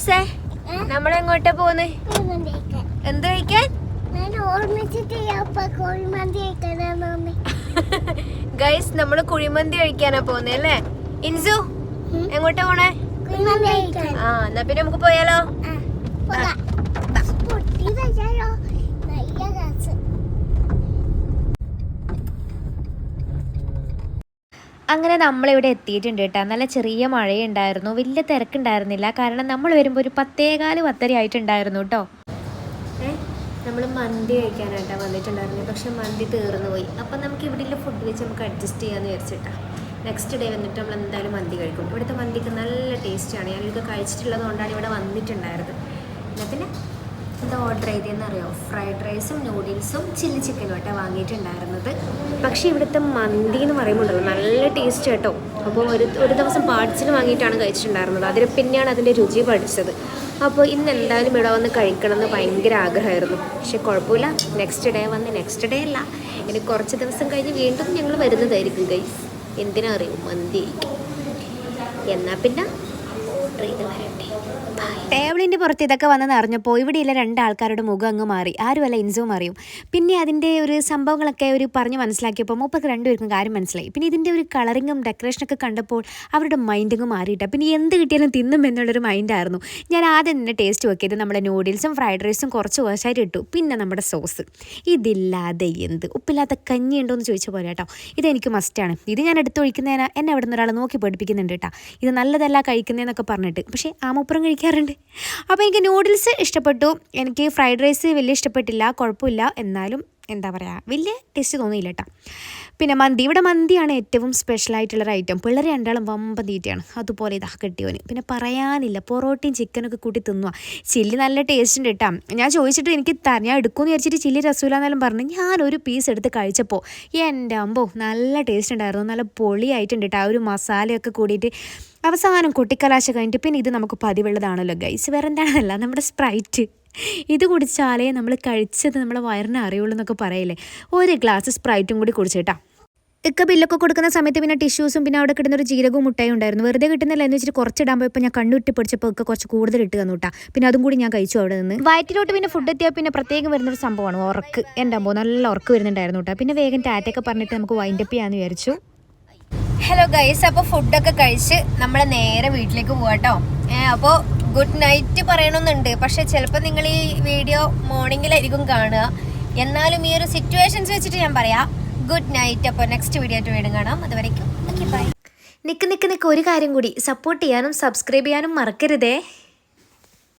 ഇൻസേ നമ്മളെങ്ങോട്ടാ പോന്ന്? എന്ത് കഴിക്കാൻ? ഗൈസ് നമ്മള് കുഴിമന്തി കഴിക്കാനാ പോന്നെ അല്ലേ? ഇൻസു എങ്ങോട്ടാ പോണേ? ആ എന്നാ പിന്നെ നമുക്ക് പോയാലോ? അങ്ങനെ നമ്മളിവിടെ എത്തിയിട്ടുണ്ട് കേട്ടോ. നല്ല ചെറിയ മഴയുണ്ടായിരുന്നു, വലിയ തിരക്കുണ്ടായിരുന്നില്ല. കാരണം നമ്മൾ വരുമ്പോൾ ഒരു 10:15 ആയിട്ടുണ്ടായിരുന്നു കേട്ടോ. നമ്മൾ മന്തി കഴിക്കാനായിട്ടാണ് വന്നിട്ടുണ്ടായിരുന്നത്. പക്ഷെ മന്തി തീർന്നു പോയി. അപ്പം നമുക്ക് ഇവിടെയുള്ള ഫുഡ് വെച്ച് നമുക്ക് അഡ്ജസ്റ്റ് ചെയ്യാമെന്ന് വിചാരിച്ചിട്ടാണ്. നെക്സ്റ്റ് ഡേ വന്നിട്ട് നമ്മൾ എന്തായാലും മന്തി കഴിക്കും. ഇവിടുത്തെ മന്തിക്ക് നല്ല ടേസ്റ്റാണ്. ഞാനിതൊക്കെ കഴിച്ചിട്ടുള്ളത് കൊണ്ടാണ് ഇവിടെ വന്നിട്ടുണ്ടായിരുന്നത്. എന്നാൽ പിന്നെ എന്താ ഓർഡർ ചെയ്തതെന്ന് അറിയോ? ഫ്രൈഡ് റൈസും നൂഡിൽസും ചില്ലി ചിക്കനും ആയിട്ടാണ് വാങ്ങിയിട്ടുണ്ടായിരുന്നത്. പക്ഷേ ഇവിടുത്തെ മന്തി എന്ന് പറയുമ്പോഴല്ലോ നല്ല ടേസ്റ്റ് കേട്ടോ. അപ്പോൾ ഒരു ദിവസം പാർട്സിൽ വാങ്ങിയിട്ടാണ് കഴിച്ചിട്ടുണ്ടായിരുന്നത്. അതിൽ പിന്നെയാണ് അതിൻ്റെ രുചി പഠിച്ചത്. അപ്പോൾ ഇന്ന് എന്തായാലും ഇവിടെ വന്ന് കഴിക്കണം എന്ന് ഭയങ്കര ആഗ്രഹമായിരുന്നു. പക്ഷെ കുഴപ്പമില്ല, നെക്സ്റ്റ് ഡേ വന്ന് നെക്സ്റ്റ് ഡേ അല്ല, ഇനി കുറച്ച് ദിവസം കഴിഞ്ഞ് വീണ്ടും ഞങ്ങൾ വരുന്നതായിരിക്കും ഗൈസ്. എന്തിനാ അറിയും? മന്തി കഴിക്കും. എന്നാൽ പിന്നെ ഓർഡർ ചെയ്ത് വരട്ടെ. ടേബിളിൻ്റെ പുറത്ത് ഇതൊക്കെ വന്നെന്ന് അറിഞ്ഞപ്പോൾ ഇവിടെയുള്ള 2 ആൾക്കാരുടെ മുഖം അങ്ങ് മാറി. ആരുമല്ല, ഇൻസുവും അറിയും. പിന്നെ അതിൻ്റെ ഒരു സംഭവങ്ങളൊക്കെ ഒരു പറഞ്ഞ് മനസ്സിലാക്കിയപ്പോൾ മൂപ്പർക്ക് 2 പേർക്കും കാര്യം മനസ്സിലായി. പിന്നെ ഇതിൻ്റെ ഒരു കളറിങ്ങും ഡെക്കറേഷനൊക്കെ കണ്ടപ്പോൾ അവരുടെ മൈൻഡങ്ങ് മാറിയിട്ടാണ്. പിന്നെ എന്ത് കിട്ടിയാലും തിന്നും എന്നുള്ളൊരു മൈൻഡായിരുന്നു. ഞാൻ ആദ്യം തന്നെ ടേസ്റ്റ് നോക്കിയത് നമ്മുടെ നൂഡിൽസും ഫ്രൈഡ് റൈസും കുറച്ചായിട്ട് ഇട്ടു. പിന്നെ നമ്മുടെ സോസ്. ഇതില്ലാതെ എന്ത് ഉപ്പില്ലാത്ത കഞ്ഞി ഉണ്ടോ എന്ന് ചോദിച്ച പോലെ കേട്ടോ. ഇതെനിക്ക് മസ്റ്റാണ്. ഇത് ഞാൻ എടുത്തൊഴിക്കുന്നതിന് എന്നെ അവിടെ നിന്ന് ഒരാൾ നോക്കി പഠിപ്പിക്കുന്നുണ്ട് കേട്ടോ. ഇത് നല്ലതല്ല കഴിക്കുന്നതെന്നൊക്കെ പറഞ്ഞിട്ട്. പക്ഷേ ആ മൂപ്പുറം കഴിക്കാറുണ്ട്. അപ്പോൾ എനിക്ക് നൂഡിൽസ് ഇഷ്ടപ്പെട്ടു. എനിക്ക് ഫ്രൈഡ് റൈസ് വലിയ ഇഷ്ടപ്പെട്ടില്ല, കുഴപ്പമില്ല. എന്നാലും എന്താ പറയുക, വലിയ ടേസ്റ്റ് തോന്നിയില്ല കേട്ടോ. പിന്നെ മന്തി, ഇവിടെ മന്തിയാണ് ഏറ്റവും സ്പെഷ്യലായിട്ടുള്ളൊരു ഐറ്റം. പിള്ളേർ 2 വമ്പൻ തീറ്റയാണ്. അതുപോലെ ഇതാ കെട്ടിയവന്. പിന്നെ പറയാനില്ല, പൊറോട്ടയും ചിക്കനൊക്കെ കൂട്ടി തിന്നുക. ചില്ലി നല്ല ടേസ്റ്റ് ഉണ്ട് കേട്ടോ. ഞാൻ ചോദിച്ചിട്ട് എനിക്ക് ഞാൻ എടുക്കുമെന്ന് വിചാരിച്ചിട്ട് ചില്ലി രസമില്ലാന്നെല്ലാം പറഞ്ഞു. ഞാനൊരു പീസ് എടുത്ത് കഴിച്ചപ്പോൾ എൻ്റെ അമ്പോ നല്ല ടേസ്റ്റ് ഉണ്ടായിരുന്നു. നല്ല പൊളിയായിട്ടുണ്ട് കേട്ടോ. ആ ഒരു മസാലയൊക്കെ കൂടിയിട്ട് അവസാനം കൊട്ടിക്കലാശ കഴിഞ്ഞിട്ട് പിന്നെ ഇത് നമുക്ക് പതിവുള്ളതാണല്ലോ ഗൈസ്. വേറെ എന്താണല്ല, നമ്മുടെ സ്പ്രൈറ്റ്. ഇത് കുടിച്ചാലേ നമ്മൾ കഴിച്ചത് നമ്മളെ വയറിന് അറിയുള്ളൂ എന്നൊക്കെ പറയില്ലേ. ഒരു ഗ്ലാസ് സ്പ്രൈറ്റും കൂടി കുടിച്ചേട്ടാ. ഇക്ക ബില്ലൊക്കെ കൊടുക്കുന്ന സമയത്ത് പിന്നെ ടിഷ്യൂസും പിന്നെ അവിടെ കിട്ടുന്നൊരു ജീരകവും മുട്ടയും ഉണ്ടായിരുന്നു. വെറുതെ കിട്ടുന്നില്ല എന്ന് വെച്ചിട്ട് കുറച്ചിടാൻ പോയപ്പോൾ ഞാൻ കണ്ണുവിട്ട് പിടിച്ചപ്പോൾ ഒക്കെ കുറച്ച് കൂടുതൽ ഇട്ട് തന്നുട്ടാ. പിന്നെ അതും കൂടി ഞാൻ കഴിച്ചു അവിടെ നിന്ന്. വയറ്റിലോട്ട് പിന്നെ ഫുഡ് എത്തിയാൽ പിന്നെ പ്രത്യേകം വരുന്നൊരു സംഭവമാണ് ഉറക്ക്. എൻ്റെ അമ്പോ നല്ല ഉറക്ക് വരുന്നുണ്ടായിരുന്നു കേട്ടോ. പിന്നെ വേഗം ടാറ്റയൊക്കെ പറഞ്ഞിട്ട് നമുക്ക് വൈൻഡപ്പ് ചെയ്യാമെന്ന് വിചാരിച്ചു. ഹലോ ഗൈസ്, അപ്പോൾ ഫുഡൊക്കെ കഴിച്ച് നമ്മൾ നേരെ വീട്ടിലേക്ക് പോകാട്ടോ. അപ്പോൾ ഗുഡ് നൈറ്റ് പറയണമെന്നുണ്ട്. പക്ഷേ ചിലപ്പോൾ നിങ്ങൾ ഈ വീഡിയോ മോർണിംഗിലായിരിക്കും കാണുക. എന്നാലും ഈ ഒരു സിറ്റുവേഷൻസ് വെച്ചിട്ട് ഞാൻ പറയാം ഗുഡ് നൈറ്റ്. അപ്പോൾ നെക്സ്റ്റ് വീഡിയോ ആയിട്ട് വീണ്ടും കാണാം. അതുവരേക്കും ഓക്കെ ബൈ. നിക്ക് ഒരു കാര്യം കൂടി, സപ്പോർട്ട് ചെയ്യാനും സബ്സ്ക്രൈബ് ചെയ്യാനും മറക്കരുതേ.